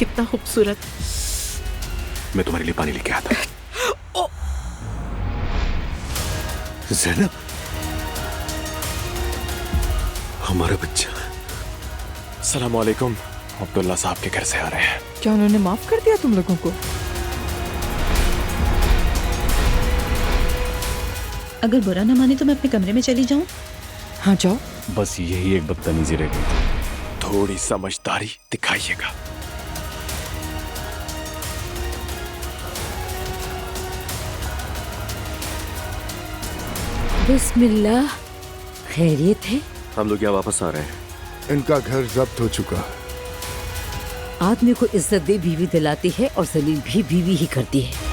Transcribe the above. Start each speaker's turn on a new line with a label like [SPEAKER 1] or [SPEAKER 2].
[SPEAKER 1] कितना खूबसूरत।
[SPEAKER 2] मैं तुम्हारे लिए पानी लेके आता हूँ। ज़ैनब, हमारा बच्चा। सलाम वालेकुम। अब्दुल्ला साहब के घर से आ रहे हैं।
[SPEAKER 3] क्या उन्होंने माफ कर दिया तुम लोगों को?
[SPEAKER 4] अगर बुरा न माने तो मैं अपने कमरे में चली जाऊं?
[SPEAKER 3] हाँ जाओ।
[SPEAKER 2] बस यही एक बदतमीजी रह गई थी, थोड़ी समझदारी दिखाइएगा।
[SPEAKER 5] बिस्मिल्लाह, खैरियत है?
[SPEAKER 2] हम लोग यहाँ वापस आ रहे हैं।
[SPEAKER 6] इनका घर जब्त हो चुका।
[SPEAKER 5] आदमी को इज्जत दे बीवी दिलाती है और जलील भी बीवी ही करती है।